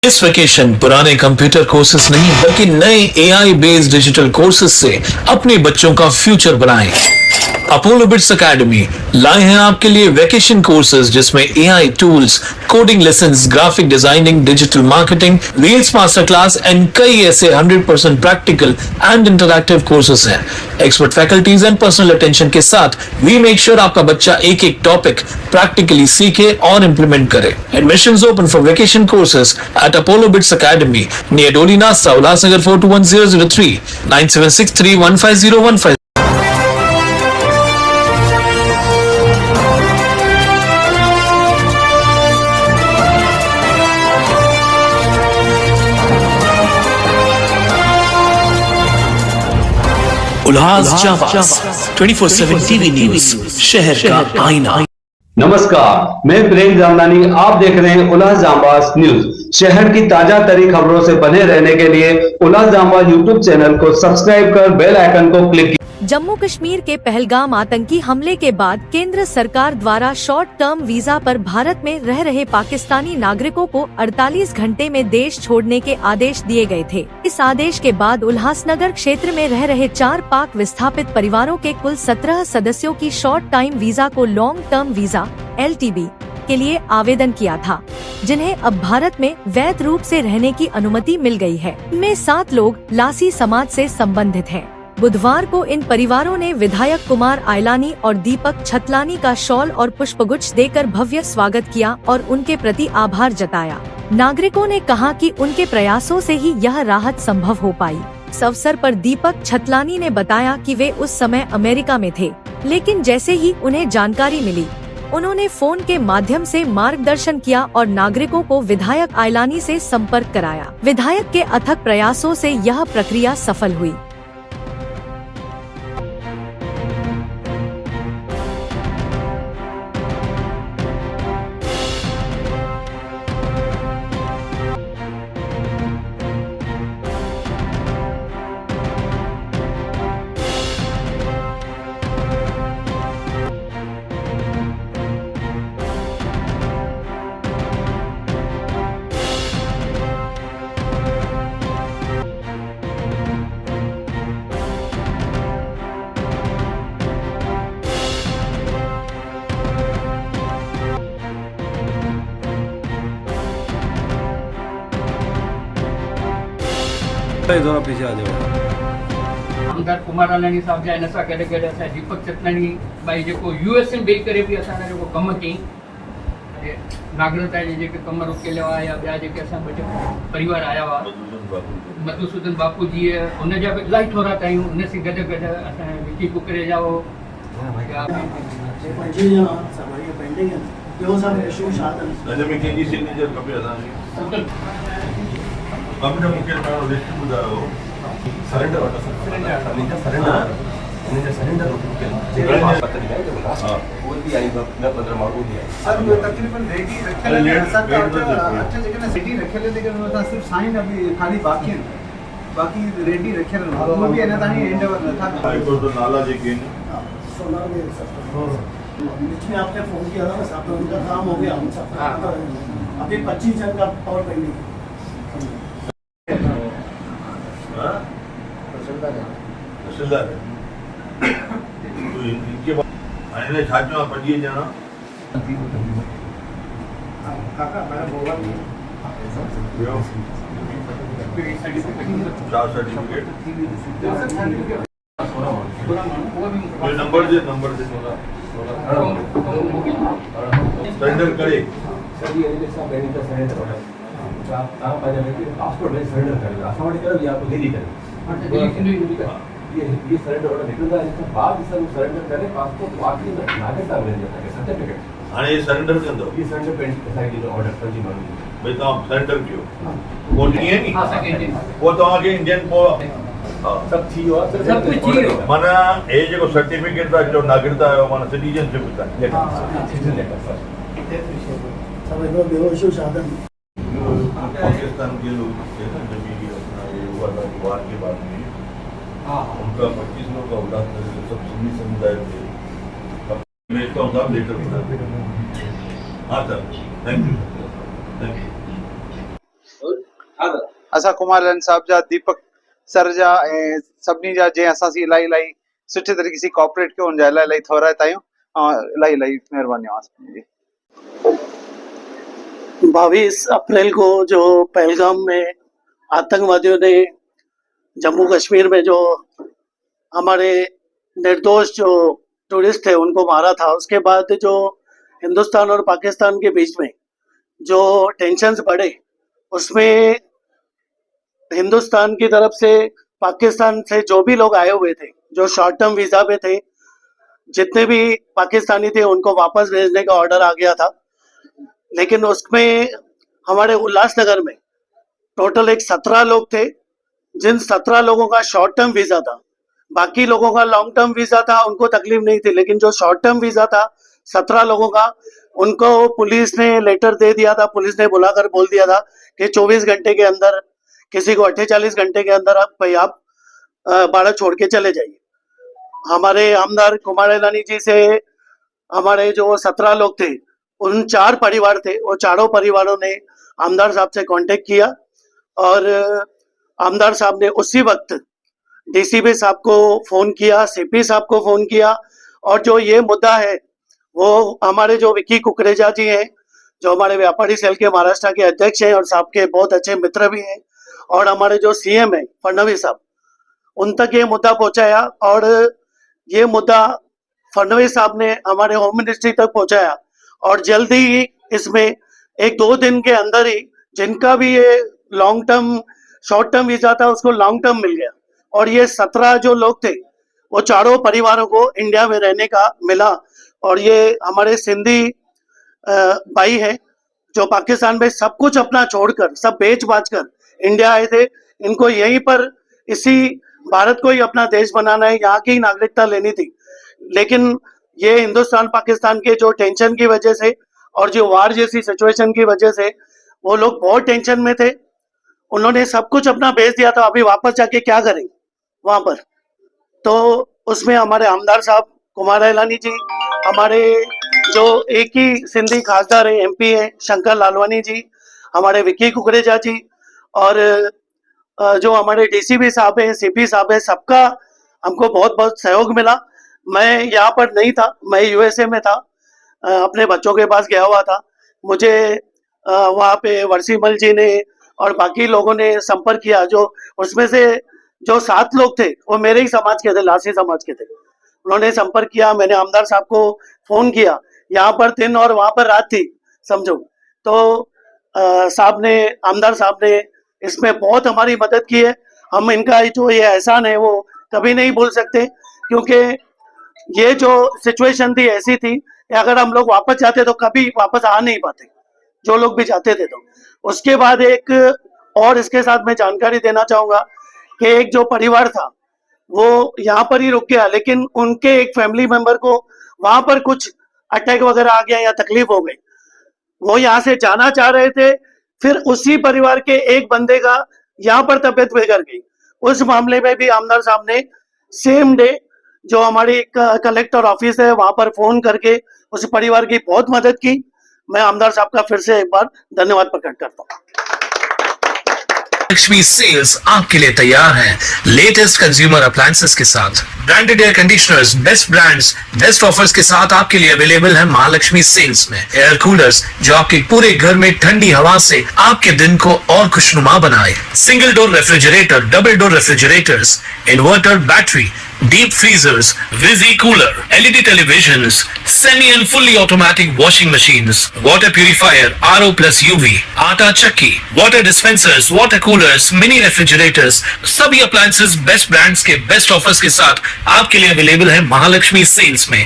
इस वेकेशन पुराने computer courses नहीं बल्कि नए एआई बेस्ड डिजिटल कोर्सेज से अपने बच्चों का फ्यूचर बनाएं। अपोलो बिट्स एकेडमी लाए हैं आपके लिए वेकेशन कोर्सेज जिसमें AI tools, coding lessons, graphic designing, digital marketing, reels master class and कई ऐसे 100% प्रैक्टिकल एंड इंटरैक्टिव कोर्सेज हैं। Expert faculties and personal attention के साथ वी मेक श्योर आपका बच्चा एक एक टॉपिक प्रैक्टिकली सीखे और इम्प्लीमेंट करे। Admissions open for vacation courses at Apollo Bits Academy near Doli Nasta, Ulhasnagar 421003, 9763150150. Ulhas जाबाज 24/7 TV news, शहर का आईना। नमस्कार, मैं प्रेम जामदानी, आप देख रहे हैं उल्हास जाबाज न्यूज। शहर की ताजा तरीन खबरों से बने रहने के लिए उल्हास जाबाज यूट्यूब चैनल को सब्सक्राइब कर बेल आइकन को क्लिक। जम्मू कश्मीर के पहलगाम आतंकी हमले के बाद केंद्र सरकार द्वारा शॉर्ट टर्म वीजा पर भारत में रह रहे पाकिस्तानी नागरिकों को 48 घंटे में देश छोड़ने के आदेश दिए गए थे। इस आदेश के बाद उल्हासनगर क्षेत्र में रह रहे 4 पाक विस्थापित परिवारों के कुल 17 सदस्यों की शॉर्ट टाइम वीजा को लॉन्ग टर्म वीजा (LTV) के लिए आवेदन किया था, जिन्हें अब भारत में वैध रूप से रहने की अनुमति मिल गई है। इनमें 7 लोग लासी समाज से संबंधित हैं। बुधवार को इन परिवारों ने विधायक कुमार आयलानी और दीपक छतलानी का शॉल और पुष्पगुच्छ देकर भव्य स्वागत किया और उनके प्रति आभार जताया। नागरिकों ने कहा कि उनके प्रयासों से ही यह राहत संभव हो पाई। इस अवसर पर दीपक छतलानी ने बताया कि वे उस समय अमेरिका में थे, लेकिन जैसे ही उन्हें जानकारी मिली, उन्होंने फोन के माध्यम से मार्गदर्शन किया और नागरिकों को विधायक आयलानी से संपर्क कराया। विधायक के अथक प्रयासों से यह प्रक्रिया सफल हुई। जरा पीछे आ जाओ। आमदार कुमार आलानी साहब जा नसा गॾु गॾु असां दीपक चतलानी भाई जेको यूएस में वेही करे बि असांजा जेको कम कई नागरिकता जे जेके कम रोकियल हुआ या ॿिया जेके असां ॿ परिवार आया हुआ, मधुसूदन बापू जी हुन जा बि इलाही थोरा टाइम उन सां गॾु गॾु असां विकी कुकरे जा हो कमिटी मुख्य लिस्ट ॿुधायो सरेंडर वाटो सरेंडर सरेंडर वो भी आई 15 मार्क भी आई सर वो तकरीबन रेडी रखेले ऐसा अच्छा जगह रेडी रखेले लेकिन वो सिर्फ साइन अभी खाली बाकी है, बाकी रेडी रखेले वो भी है ना तानी एंड ओवर न था। हाईकोर्ट तो नाला जेके सोना में बीच में आपने फोन किया था ना साहब, उनका काम हो गया, हम सब अभी 25 जन का पावर पेंडिंग है। तहसीलदार तो इनके बाद आने छात्रों का 25 जना काका मैं बोला सर्टिफिकेट नंबर दे सरेंडर करे सर ये जैसा बैंक का सरेंडर आप आ जाएंगे पासपोर्ट में सरेंडर करेगा असावड़ी करें या आपको दिल्ली करें ये सरेंडर ऑर्डर निकलता है, इसके बाद सर सरेंडर करें पासपोर्ट वाकई में नागरिकता मिल जाता है सर्टिफिकेट। हाँ ये सरेंडर कंदो ये सरेंडर पेंट ऐसा की ऑर्डर कर दी मालूम भाई तो सरेंडर क्यों वो नहीं है हाँ सर नी वो तो आगे इंडियन को सब थी और सब कुछ थी हो। माना ये जो सर्टिफिकेट था जो नागरिकता है माना सिटीजनशिप होता है सिटीजन लेटर सर सब इधर बेहोश साधन पाकिस्तान के लोग जब ये हुआ था वार के बाद में उनका 25 लोग का उल्लास सब सुन्नी समुदाय थे। मैं इसका साहब लेटर बना। हाँ सर, थैंक यू। असां कुमारलाल साहब जा दीपक सर जा ऐं सभिनी जा जंहिं असां सी इलाही सुठे तरीक़े सां कोऑपरेट कयो उन जा इलाही थोराइत आहियूं ऐं इलाही महिरबानी 22 अप्रैल को जो पहलगाम में आतंकवादियों ने जम्मू कश्मीर में जो हमारे निर्दोष जो टूरिस्ट थे उनको मारा था, उसके बाद जो हिंदुस्तान और पाकिस्तान के बीच में जो टेंशन्स बढ़े, उसमें हिंदुस्तान की तरफ से पाकिस्तान से जो भी लोग आए हुए थे, जो शॉर्ट टर्म वीज़ा पे थे, जितने भी पाकिस्तानी थे उनको वापस भेजने का ऑर्डर आ गया था। लेकिन उसमें हमारे उल्लासनगर में टोटल एक 17 लोग थे, जिन 17 लोगों का शॉर्ट टर्म वीज़ा था। बाकी लोगों का लॉन्ग टर्म वीज़ा था, उनको तकलीफ नहीं थी, लेकिन जो शॉर्ट टर्म वीज़ा था 17 लोगों का, उनको पुलिस ने लेटर दे दिया था। पुलिस ने बुलाकर बोल दिया था कि 24 घंटे के अंदर, किसी को 48 घंटे के अंदर आप भारत छोड़ के चले जाइए। हमारे आमदार कुमारलानी जी से हमारे जो 17 लोग थे, उन 4 परिवार थे, वो चारों परिवारों ने आमदार साहब से कांटेक्ट किया और आमदार साहब ने उसी वक्त डीसीपी साहब को फ़ोन किया, सीपी साहब को फ़ोन किया। और जो ये मुद्दा है वो हमारे जो विकी कुकरेजा जी हैं, जो हमारे व्यापारी सेल के महाराष्ट्र के अध्यक्ष हैं और साहब के बहुत अच्छे मित्र भी हैं, और हमारे जो सीएम हैं फडणवीस साहब, उन तक ये मुद्दा पहुंचाया। और ये मुद्दा फडणवीस साहब ने हमारे होम मिनिस्ट्री तक पहुंचाया और जल्दी ही इसमें 1-2 दिन के अंदर ही जिनका भी ये long term short term visa था उसको लॉन्ग टर्म मिल गया। और ये 17 जो लोग थे वो चारों परिवारों को इंडिया में रहने का मिला। और ये हमारे सिंधी भाई हैं जो पाकिस्तान में सब कुछ अपना छोड़कर, सब बेच बाच कर इंडिया आए थे। इनको यहीं पर इसी भारत को ही अपना देश बनाना है, यहाँ की नागरिकता लेनी थी। लेकिन ये हिंदुस्तान पाकिस्तान के जो टेंशन की वजह से और जो वार जैसी सिचुएशन की वजह से वो लोग बहुत टेंशन में थे। उन्होंने सब कुछ अपना बेच दिया था। अभी वापस जाके क्या करेंगे वहाँ पर? तो उसमें हमारे आमदार साहब कुमारलानी जी, हमारे जो एक ही सिंधी खासदार है, एमपी है शंकर लालवानी जी, हमारे विकी कुकरेजा जी, और जो हमारे डीसीपी साहब हैं, सीपी साहब हैं, सबका हमको बहुत बहुत सहयोग मिला। मैं यहाँ पर नहीं था, मैं यूएसए में था, अपने बच्चों के पास गया हुआ था। मुझे वहाँ पे वर्सीमल जी ने और बाकी लोगों ने संपर्क किया। जो उसमें से जो 7 लोग थे वो मेरे ही समाज के थे, लासी समाज के थे। उन्होंने संपर्क किया, मैंने आमदार साहब को फ़ोन किया। यहाँ पर दिन और वहाँ पर रात थी समझो। तो साहब ने, आमदार साहब ने इसमें बहुत हमारी मदद की है। हम इनका जो ये एहसान है वो कभी नहीं भूल सकते, क्योंकि ये जो सिचुएशन थी ऐसी थी कि अगर हम लोग वापस जाते तो कभी वापस आ नहीं पाते, जो लोग भी जाते थे। तो उसके बाद एक और इसके साथ मैं जानकारी देना चाहूँगा कि एक जो परिवार था वो यहाँ पर ही रुक गया, लेकिन उनके एक फैमिली मेंबर को वहाँ पर कुछ अटैक वगैरह आ गया या तकलीफ हो गई। वो यहाँ से जाना चाह रहे थे, फिर उसी परिवार के एक बंदे का यहाँ पर तबीयत बिगड़ गई। उस मामले में भी आमदार साहब ने सेम डे जो हमारी कलेक्टर ऑफिस है वहाँ पर फोन करके उस परिवार की बहुत मदद की। मैं आमदार साहब का फिर से एक बार धन्यवाद प्रकट करता हूँ। लक्ष्मी सेल्स आपके लिए तैयार है लेटेस्ट कंज्यूमर अप्लायंसेस के साथ। Branded air conditioners, best brands, best offers के साथ आपके लिए अवेलेबल है महालक्ष्मी सेल्स में। एयर कूलर्स जो आपके पूरे घर में ठंडी हवा से आपके दिन को और खुशनुमा बनाए। Single door refrigerator, double door refrigerators, inverter battery, deep freezers, Visi cooler, LED televisions, semi and fully automatic washing machines, water purifier, RO plus UV, आटा चक्की, water dispensers, water coolers, mini refrigerators, सभी appliances best brands के best offers के साथ आपके लिए available है Mahalakshmi sales में।